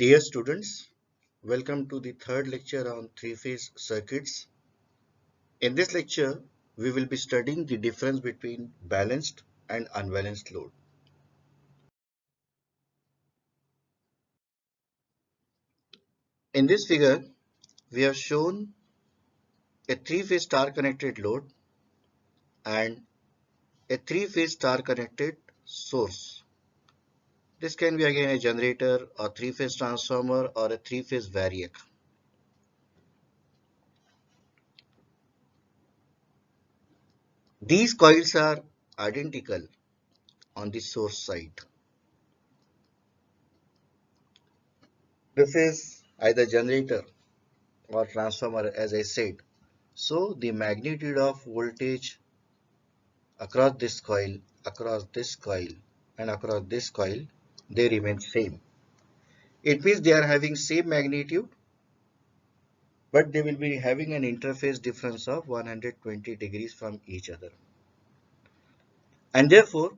Dear students, welcome to the third lecture on three-phase circuits. In this lecture, we will be studying the difference between balanced and unbalanced load. In this figure, we have shown a three-phase star-connected load and a three-phase star-connected source. This can be again a generator, a three-phase transformer, or a three-phase variac. These coils are identical on the source side. This is either generator or transformer, as I said. So the magnitude of voltage across this coil, and across this coil, they remain same. It means they are having same magnitude, but they will be having an interface difference of 120 degrees from each other. And therefore,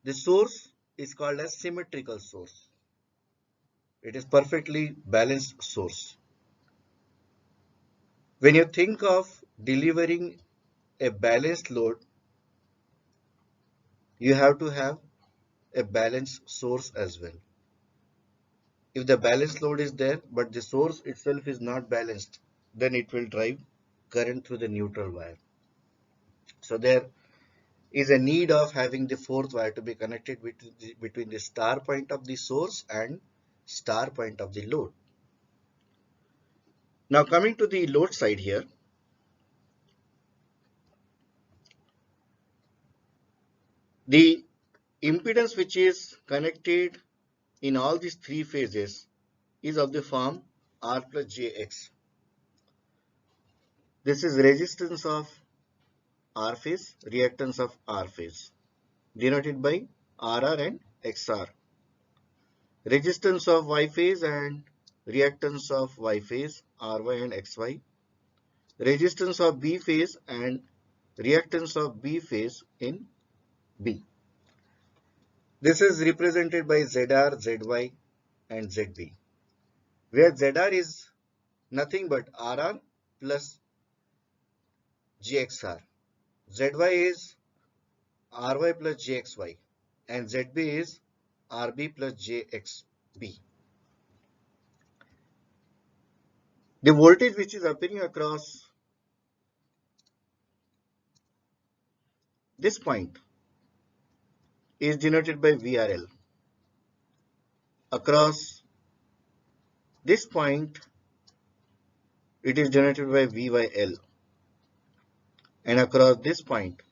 the source is called as symmetrical source. It is perfectly balanced source. When you think of delivering a balanced load, you have to have a balanced source as well. If the balanced load is there, but the source itself is not balanced, then it will drive current through the neutral wire. So there is a need of having the fourth wire to be connected between the star point of the source and star point of the load. Now coming to the load side here, the impedance which is connected in all these three phases is of the form R plus jx. This is resistance of R phase, reactance of R phase, denoted by RR and XR. Resistance of Y phase and reactance of Y phase, RY and XY. Resistance of B phase and reactance of B phase in B. This is represented by ZR, ZY and ZB, where ZR is nothing but RR plus GXR. ZY is RY plus JXY and ZB is RB plus JXB. The voltage which is appearing across this point is denoted by VRL. Across this point, it is denoted by VYL. And across this point,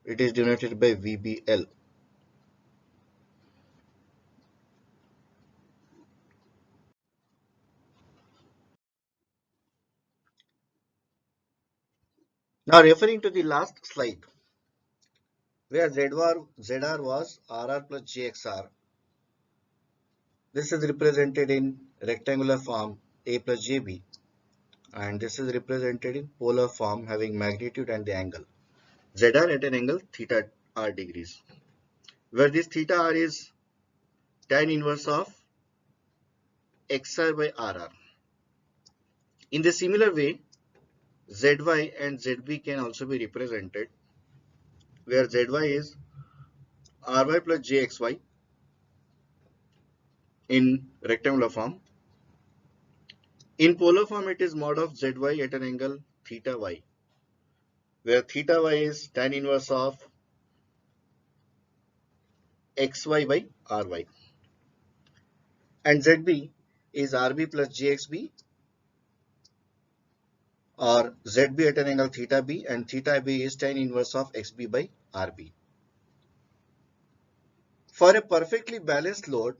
it is denoted by VBL. Now referring to the last slide, where ZR was RR plus JXR, this is represented in rectangular form A plus JB, and this is represented in polar form having magnitude and the angle. ZR at an angle theta r degrees, where this theta r is tan inverse of XR by RR. In the similar way, ZY and ZB can also be represented, where ZY is RY plus JXY in rectangular form. In polar form, it is mod of ZY at an angle theta y, where theta y is tan inverse of XY by RY. And ZB is RB plus JXB, or ZB at an angle theta B, and theta B is tan inverse of XB by RB. For a perfectly balanced load,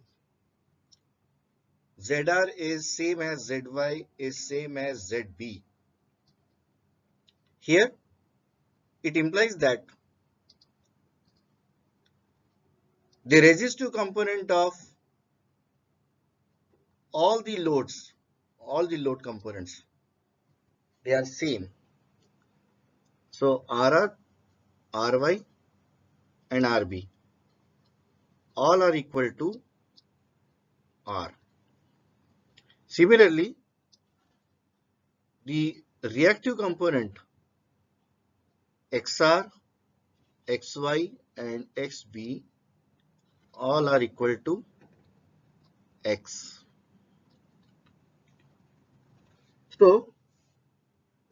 ZR is same as ZY is same as ZB. Here, it implies that the resistive component of all the load components, they are same. So RR, RY and RB all are equal to R. Similarly, the reactive component XR, XY and XB all are equal to X. So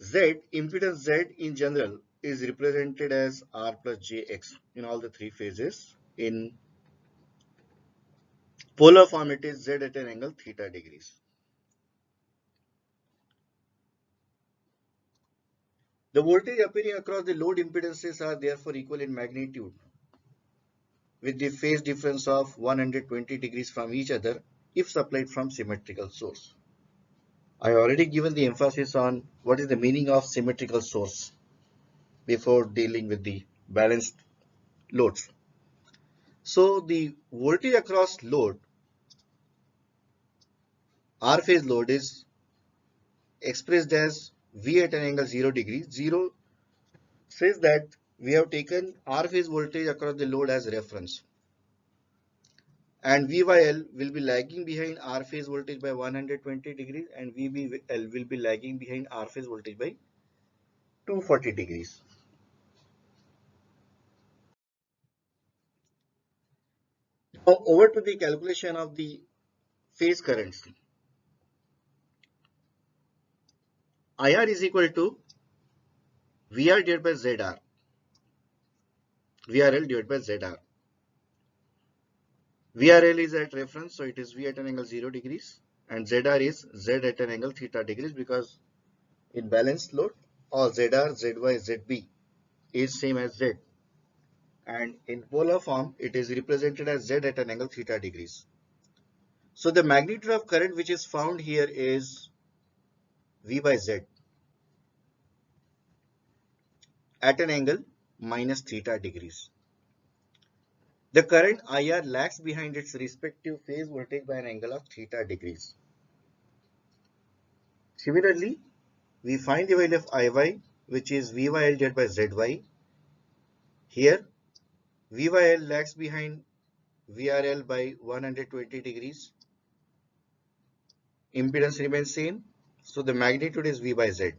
Z, impedance Z in general is represented as R plus JX in all the three phases. In polar form it is Z at an angle theta degrees. The voltage appearing across the load impedances are therefore equal in magnitude with the phase difference of 120 degrees from each other if supplied from symmetrical source. I already given the emphasis on what is the meaning of symmetrical source before dealing with the balanced loads. So the voltage across load, R phase load, is expressed as V at an angle 0 degrees. 0 says that we have taken R phase voltage across the load as reference. And VYL will be lagging behind R phase voltage by 120 degrees and VBL will be lagging behind R phase voltage by 240 degrees. Now over to the calculation of the phase currents. IR is equal to VR divided by ZR, VRL divided by ZR. VRL is at reference, so it is V at an angle 0 degrees, and ZR is Z at an angle theta degrees, because in balanced load all ZR, ZY, ZB is same as Z, and in polar form it is represented as Z at an angle theta degrees. So the magnitude of current which is found here is V by Z at an angle minus theta degrees. The current IR lags behind its respective phase voltage by an angle of theta degrees. Similarly, we find the value of IY, which is VYL divided by ZY. Here, VYL lags behind VRL by 120 degrees. Impedance remains same, so the magnitude is V by Z.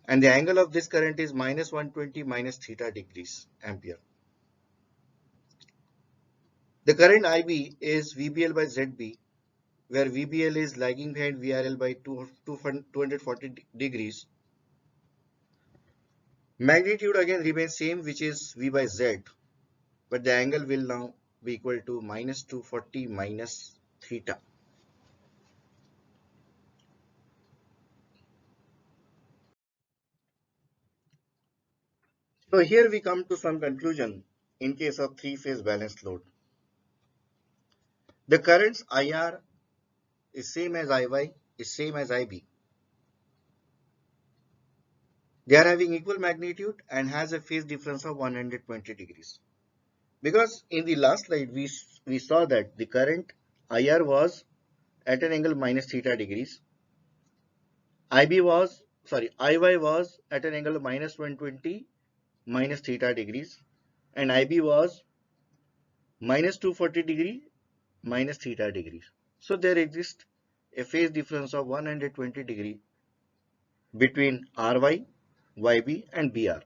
And the angle of this current is minus 120 minus theta degrees ampere. The current IB is VBL by ZB, where VBL is lagging behind VRL by 240 degrees. Magnitude again remains same, which is V by Z, but the angle will now be equal to minus 240 minus theta. So here we come to some conclusion in case of three-phase balanced load. The currents IR is same as IY, is same as IB. They are having equal magnitude and has a phase difference of 120 degrees. Because in the last slide we saw that the current IR was at an angle minus theta degrees. IY was at an angle minus 120 minus theta degrees, and IB was minus 240 degree minus theta degrees. So there exists a phase difference of 120 degree between RY, YB and BR.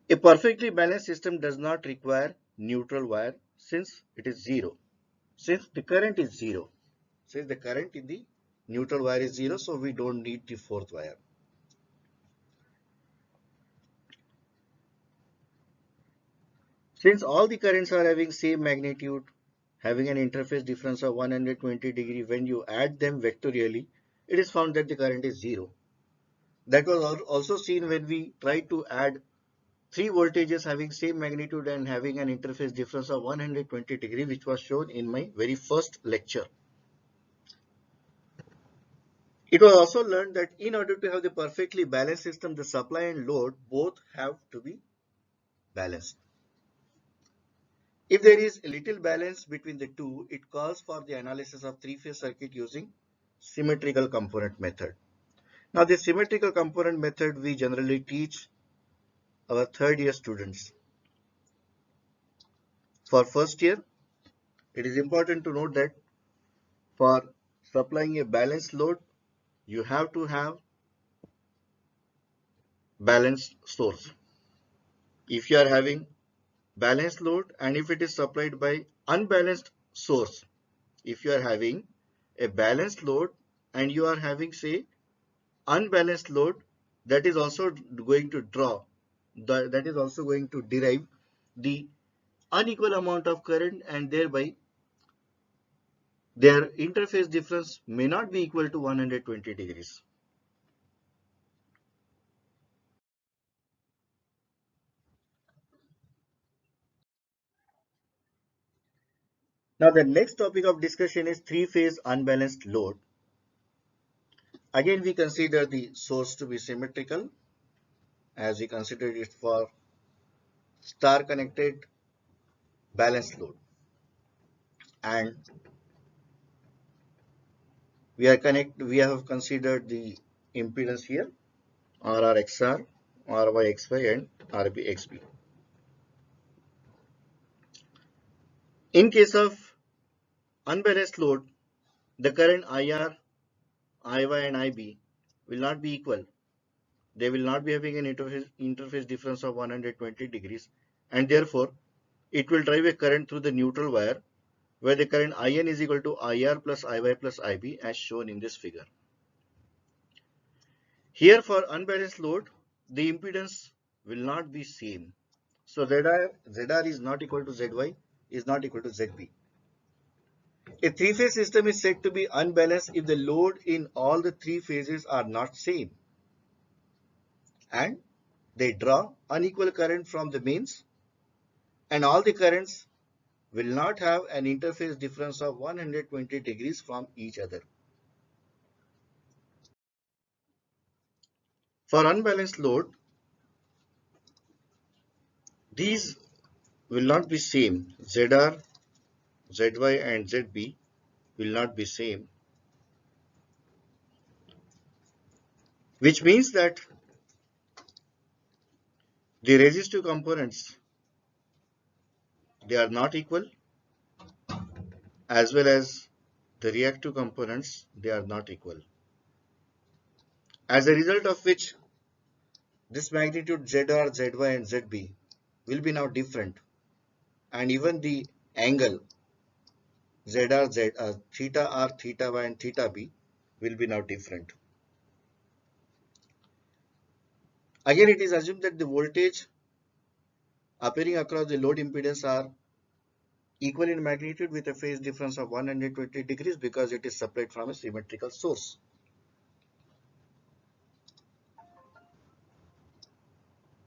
A perfectly balanced system does not require neutral wire since it is zero. Since the current is zero. Since the current in the neutral wire is zero, so we don't need the fourth wire. Since all the currents are having same magnitude, having an interface difference of 120 degree, when you add them vectorially, it is found that the current is zero. That was also seen when we tried to add three voltages having same magnitude and having an interface difference of 120 degree, which was shown in my very first lecture. It was also learned that in order to have the perfectly balanced system, the supply and load both have to be balanced. If there is a little balance between the two, it calls for the analysis of three-phase circuit using symmetrical component method. Now, the symmetrical component method we generally teach our third year students. For first year, it is important to note that for supplying a balanced load, you have to have balanced source. If you are having balanced load and if it is supplied by unbalanced source, if you are having a balanced load and you are having, say, unbalanced load, that is also going to draw, that is also going to derive the unequal amount of current, and thereby their interface difference may not be equal to 120 degrees. Now the next topic of discussion is three-phase unbalanced load. Again, we consider the source to be symmetrical, as we considered it for star connected balanced load, and we have considered the impedance here, RRXR, RYXY, and RBXB. In case of unbalanced load, the current IR, IY, and IB will not be equal. They will not be having an interface difference of 120 degrees, and therefore it will drive a current through the neutral wire, where the current IN is equal to IR plus IY plus IB, as shown in this figure. Here for unbalanced load, the impedance will not be same. So ZR is not equal to ZY, is not equal to ZB. A three-phase system is said to be unbalanced if the load in all the three phases are not same and they draw unequal current from the mains, and all the currents will not have an interface difference of 120 degrees from each other. For unbalanced load, these will not be same. ZR, ZY, and ZB will not be same, which means that the resistive components, they are not equal, as well as the reactive components, they are not equal. As a result of which, this magnitude ZR, ZY, and ZB will be now different, and even the angle ZR, theta R, theta Y, and theta B will be now different. Again, it is assumed that the voltage appearing across the load impedance are equal in magnitude with a phase difference of 120 degrees because it is supplied from a symmetrical source.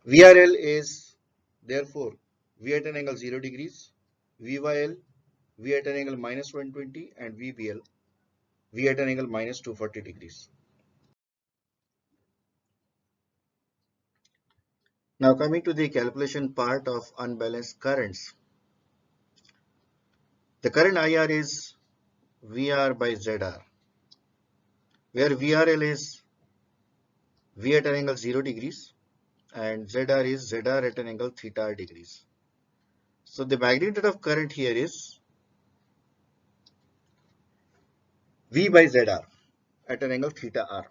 VRL is therefore V at an angle 0 degrees, VYL V at an angle minus 120, and VBL V at an angle minus 240 degrees. Now coming to the calculation part of unbalanced currents. The current IR is VR by ZR, where VRL is V at an angle 0 degrees and ZR is ZR at an angle theta degrees. So the magnitude of current here is V by ZR at an angle theta R,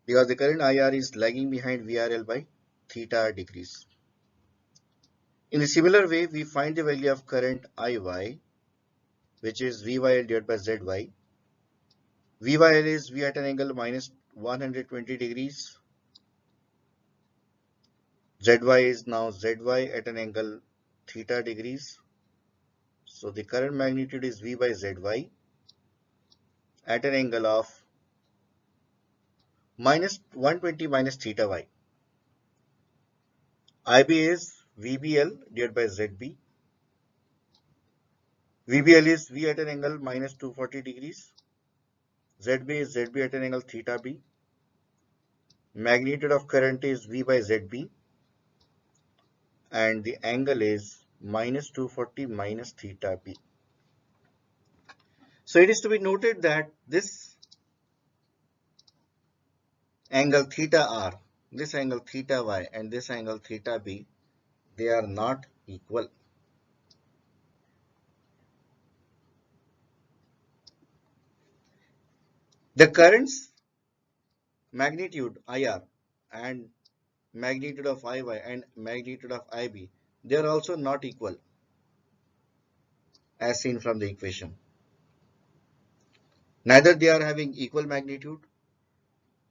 because the current IR is lagging behind VRL by theta degrees. In a similar way, we find the value of current IY, which is VYL divided by ZY. VYL is V at an angle minus 120 degrees. ZY is now ZY at an angle theta degrees. So the current magnitude is V by ZY at an angle of minus 120 minus theta Y. IB is VBL divided by ZB. VBL is V at an angle minus 240 degrees. ZB is ZB at an angle theta B. Magnitude of current is V by ZB, and the angle is minus 240 minus theta B. So it is to be noted that this angle theta R, this angle theta Y, and this angle theta B, they are not equal. The current's magnitude IR and magnitude of IY and magnitude of IB, they are also not equal as seen from the equation. Neither they are having equal magnitude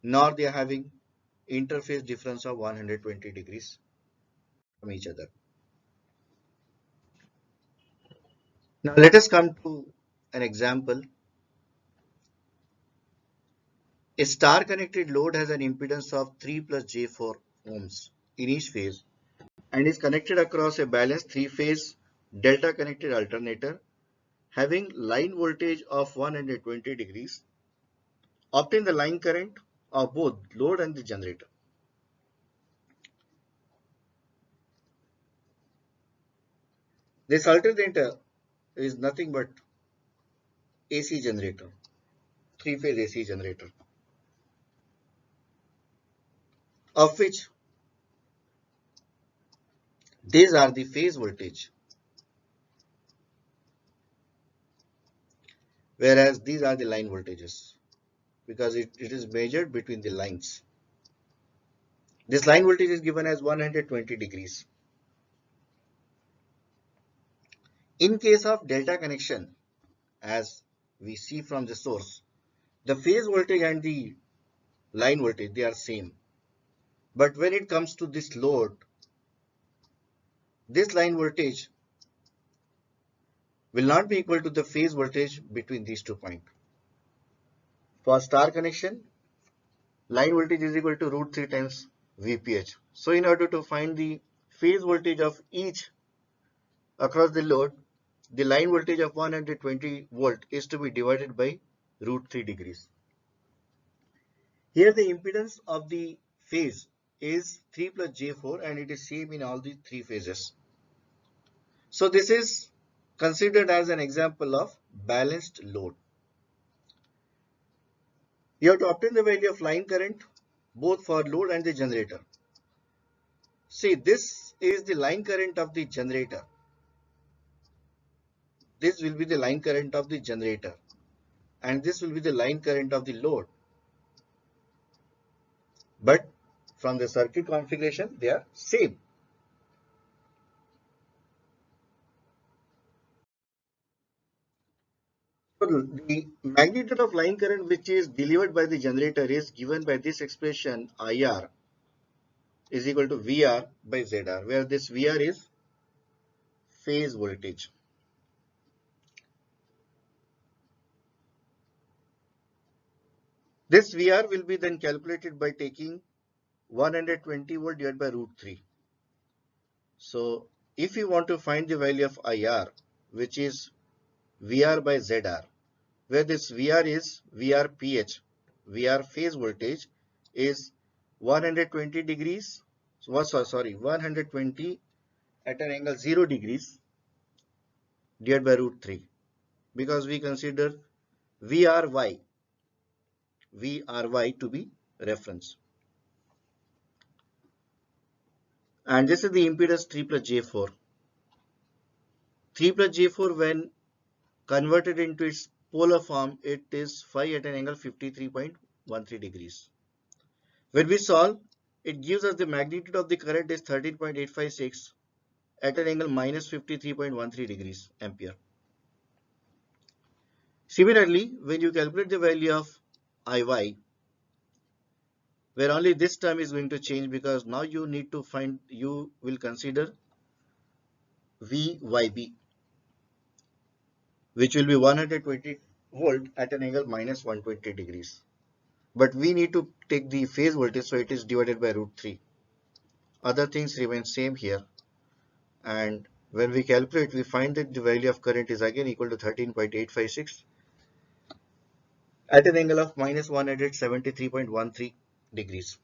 nor they are having interface difference of 120 degrees from each other. Now let us come to an example. A star connected load has an impedance of 3 plus J4 ohms in each phase and is connected across a balanced three-phase delta connected alternator having line voltage of 120 degrees. Obtain the line current of both load and the generator. This alternator is nothing but AC generator, three-phase AC generator, of which these are the phase voltage, whereas these are the line voltages because it is measured between the lines. This line voltage is given as 120 degrees. In case of delta connection, as we see from the source, the phase voltage and the line voltage, they are same. But when it comes to this load, this line voltage will not be equal to the phase voltage between these 2 points. For star connection, line voltage is equal to root 3 times VPH. So in order to find the phase voltage of each across the load, the line voltage of 120 volt is to be divided by root 3 degrees. Here the impedance of the phase is 3 plus J4 and it is same in all the three phases. So this is considered as an example of balanced load. You have to obtain the value of line current both for load and the generator. See, this is the line current of the generator. This will be the line current of the generator and this will be the line current of the load. But from the circuit configuration, they are same. So the magnitude of line current which is delivered by the generator is given by this expression IR is equal to VR by ZR, where this VR is phase voltage. This VR will be then calculated by taking 120 volt divided by root 3. So if you want to find the value of IR, which is VR by ZR, where this VR is VRPH, VR phase voltage is 120 degrees, 120 at an angle 0 degrees divided by root 3 because we consider VRY to be reference. And this is the impedance 3 plus J4. 3 plus J4 when converted into its polar form, it is 5 at an angle 53.13 degrees. When we solve, it gives us the magnitude of the current is 13.856 at an angle minus 53.13 degrees ampere. Similarly, when you calculate the value of IY, where only this term is going to change because now you need to find, you will consider VYB, which will be 120 volt at an angle minus 120 degrees. But we need to take the phase voltage, so it is divided by root 3. Other things remain same here. And when we calculate, we find that the value of current is again equal to 13.856 at an angle of minus 173.13 degrees.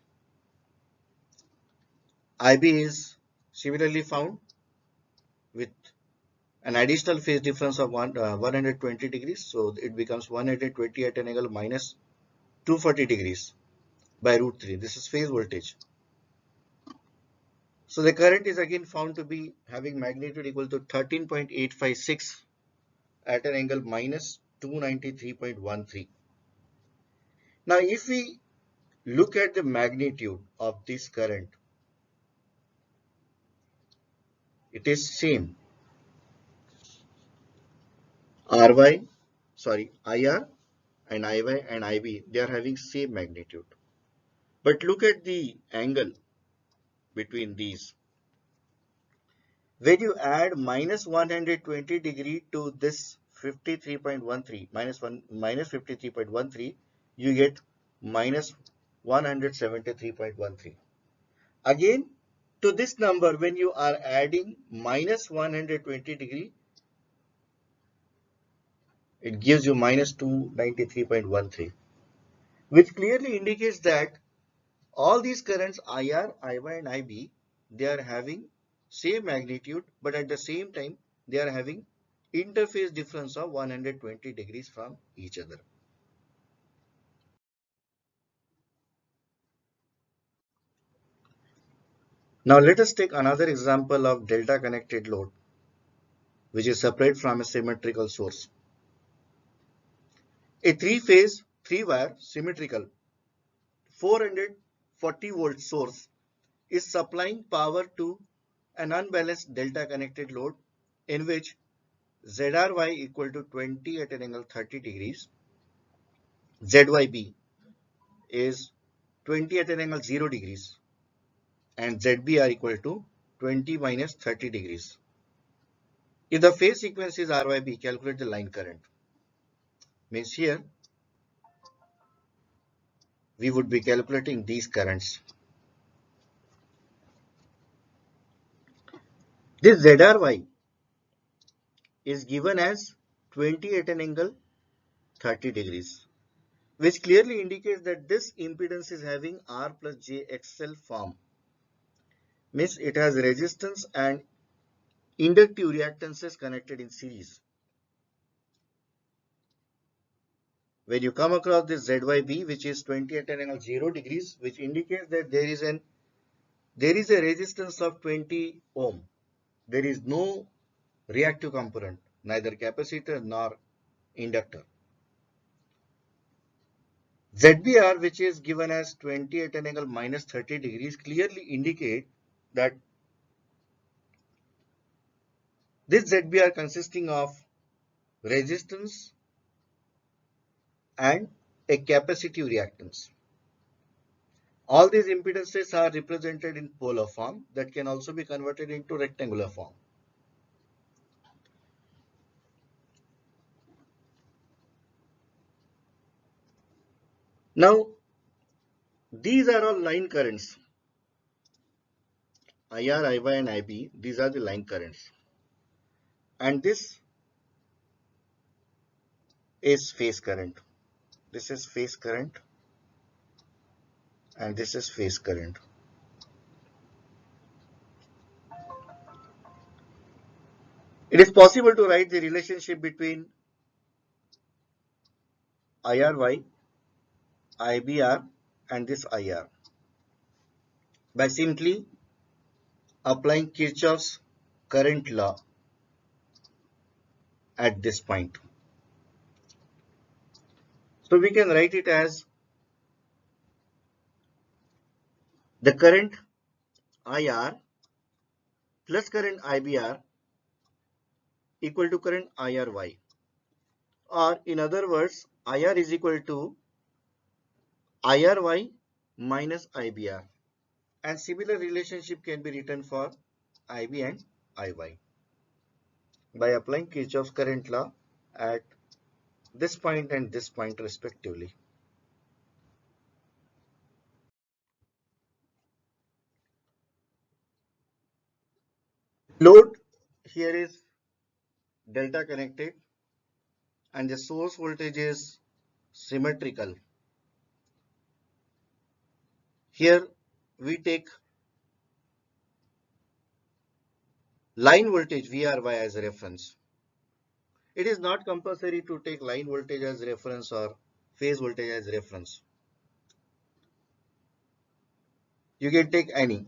IB is similarly found with an additional phase difference of 120 degrees. So it becomes 120 at an angle minus 240 degrees by root 3. This is phase voltage. So the current is again found to be having magnitude equal to 13.856 at an angle minus 293.13. Now if we look at the magnitude of this current, it is same. RY, sorry, IR and IY and IB, they are having same magnitude. But look at the angle between these. When you add minus 120 degree to this 53.13 minus 53.13, you get minus 173.13. Again, to this number, when you are adding minus 120 degree, it gives you minus 293.13, which clearly indicates that all these currents IR, IY and IB, they are having same magnitude, but at the same time, they are having interface difference of 120 degrees from each other. Now let us take another example of delta connected load, which is separate from a symmetrical source. A three-phase, three-wire symmetrical 440 volt source is supplying power to an unbalanced delta connected load in which ZRY equal to 20 at an angle 30 degrees, ZYB is 20 at an angle 0 degrees, and ZB are equal to 20 minus 30 degrees. If the phase sequence is RYB, calculate the line current. Means here we would be calculating these currents. This ZRY is given as 20 at an angle 30 degrees, which clearly indicates that this impedance is having R plus JXL form. Means it has resistance and inductive reactances connected in series. When you come across this ZYB, which is 20 at an angle 0 degrees, which indicates that there is a resistance of 20 ohm. There is no reactive component, neither capacitor nor inductor. ZBR, which is given as 20 at an angle minus 30 degrees, clearly indicate that this ZBR consisting of resistance and a capacitive reactance. All these impedances are represented in polar form that can also be converted into rectangular form. Now, these are all line currents. IR, IY and IB, these are the line currents. And this is phase current. This is phase current and this is phase current. It is possible to write the relationship between IRY, IBR and this IR by simply applying Kirchhoff's current law at this point. So we can write it as the current IR plus current IBR equal to current IRY, or in other words, IR is equal to IRY minus IBR, and similar relationship can be written for IB and IY by applying Kirchhoff's current law at this point and this point respectively. Load here is delta connected and the source voltage is symmetrical. Here we take line voltage VRY as a reference. It is not compulsory to take line voltage as reference or phase voltage as reference. You can take any.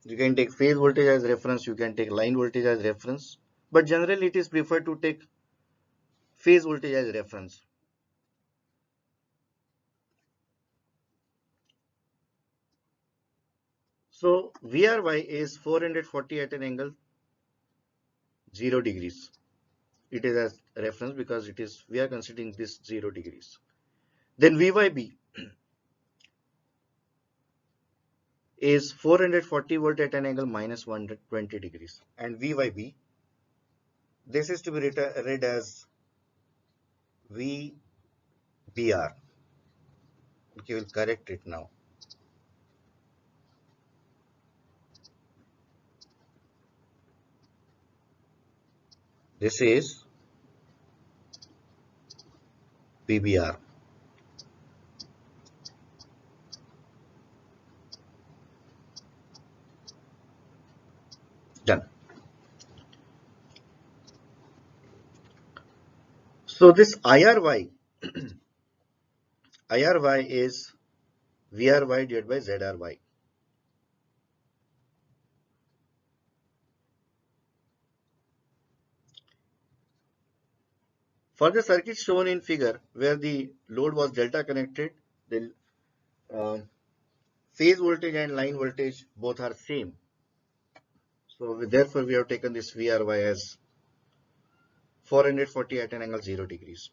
You can take phase voltage as reference, you can take line voltage as reference, but generally it is preferred to take phase voltage as reference. So VRY is 440 at an angle 0 degrees. It is as reference because it is, we are considering this 0 degrees. Then VYB is 440 volt at an angle minus 120 degrees. And VYB, this is to be read as VBR. Okay, we'll correct it now. This is VBR. Done. So this IRY, IRY is VRY divided by ZRY. For the circuit shown in figure where the load was delta connected, the phase voltage and line voltage both are same. So therefore we have taken this VRY as 440 at an angle 0 degrees.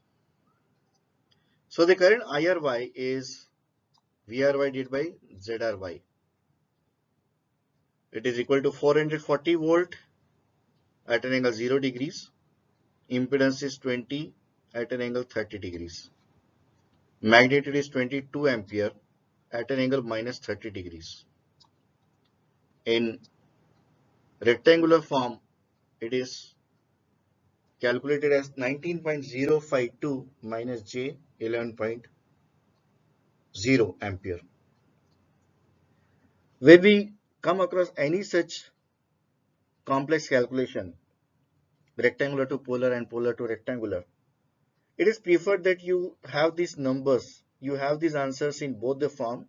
So the current IRY is VRY divided by ZRY. It is equal to 440 volt at an angle 0 degrees. Impedance is 20 at an angle 30 degrees. Magnitude is 22 ampere at an angle minus 30 degrees. In rectangular form, it is calculated as 19.052 minus J 11.0 ampere. When we come across any such complex calculation, rectangular to polar and polar to rectangular, it is preferred that you have these numbers, you have these answers in both the form,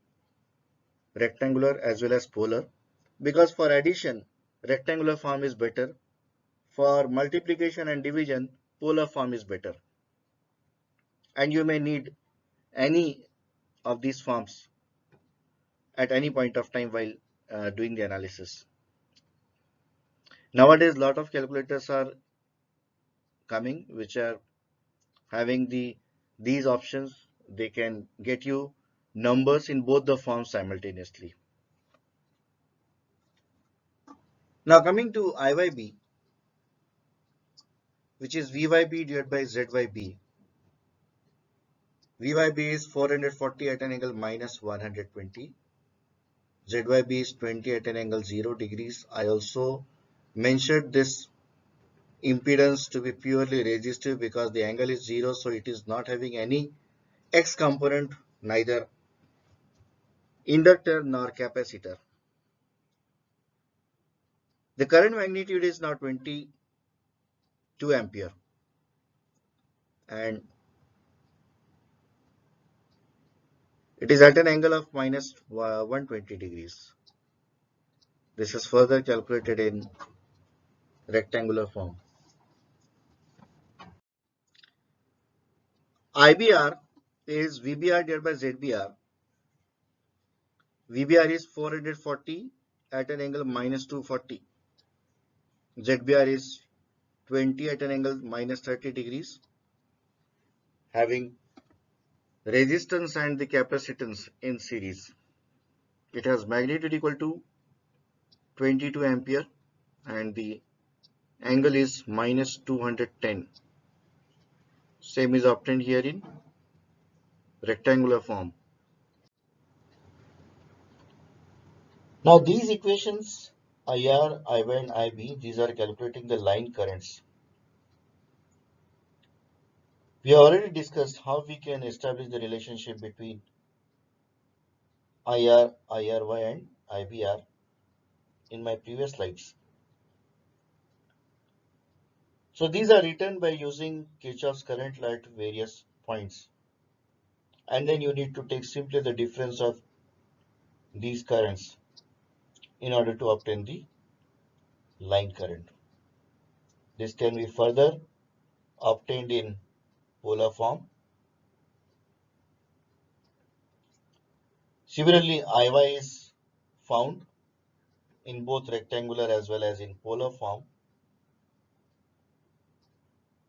rectangular as well as polar, because for addition, rectangular form is better. For multiplication and division, polar form is better. And you may need any of these forms at any point of time while doing the analysis. Nowadays, lot of calculators are coming which are having these options. They can get you numbers in both the forms simultaneously. Now coming to IYB, which is VYB divided by ZYB. VYB is 440 at an angle minus 120. ZYB is 20 at an angle 0 degrees. I also mentioned this impedance to be purely resistive because the angle is 0, so it is not having any X component, neither inductor nor capacitor. The current magnitude is now 22 ampere and it is at an angle of minus 120 degrees. This is further calculated in rectangular form. IBR is VBR divided by ZBR. VBR is 440 at an angle minus 240. ZBR is 20 at an angle minus 30 degrees, having resistance and the capacitance in series. It has magnitude equal to 22 ampere and the angle is minus 210. Same is obtained here in rectangular form. Now these equations IR, IY and IB, these are calculating the line currents. We have already discussed how we can establish the relationship between IR, IRY and IBR in my previous slides. So these are written by using Kirchhoff's current law at various points. And then you need to take simply the difference of these currents. in order to obtain the line current. This can be further obtained in polar form. Similarly, Iy is found in both rectangular as well as in polar form,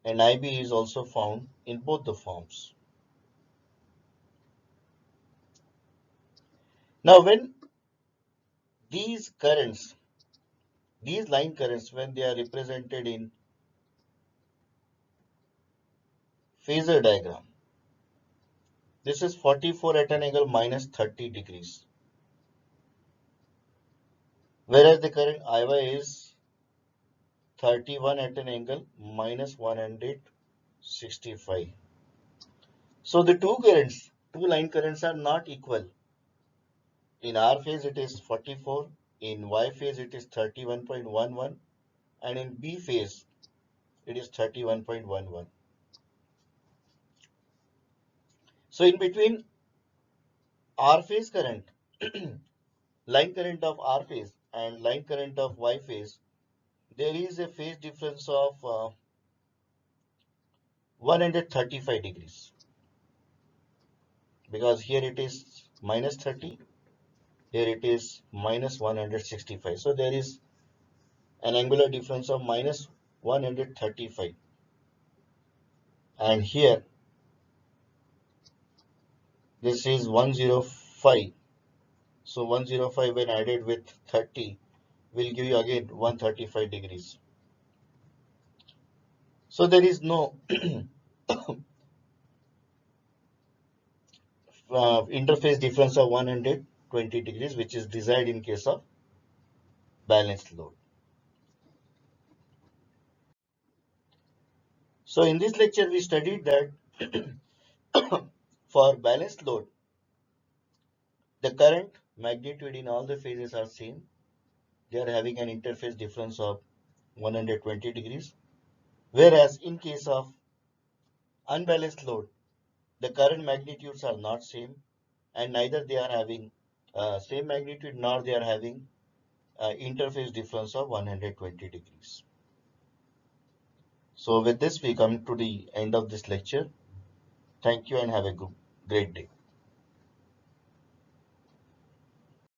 and Ib is also found in both the forms. Now, when these currents, these line currents, when they are represented in phasor diagram, this is 44 at an angle minus 30 degrees, whereas the current Iy is 31 at an angle minus 165. So the two line currents are not equal. In R phase it is 44, in Y phase it is 31.11, and in B phase it is 31.11. So in between R phase current, line current of R phase and line current of Y phase, there is a phase difference of 135 degrees, because here it is minus 30, here it is minus 165. So there is an angular difference of minus 135, and here this is 105. So 105 when added with 30 will give you again 135 degrees. So there is no interface difference of 120 degrees, which is desired in case of balanced load. So in this lecture we studied that for balanced load, the current magnitude in all the phases are same. They are having an interface difference of 120 degrees. Whereas in case of unbalanced load, the current magnitudes are not same, and neither they are having same magnitude nor they are having interface difference of 120 degrees. So with this we come to the end of this lecture. Thank you and have a great day.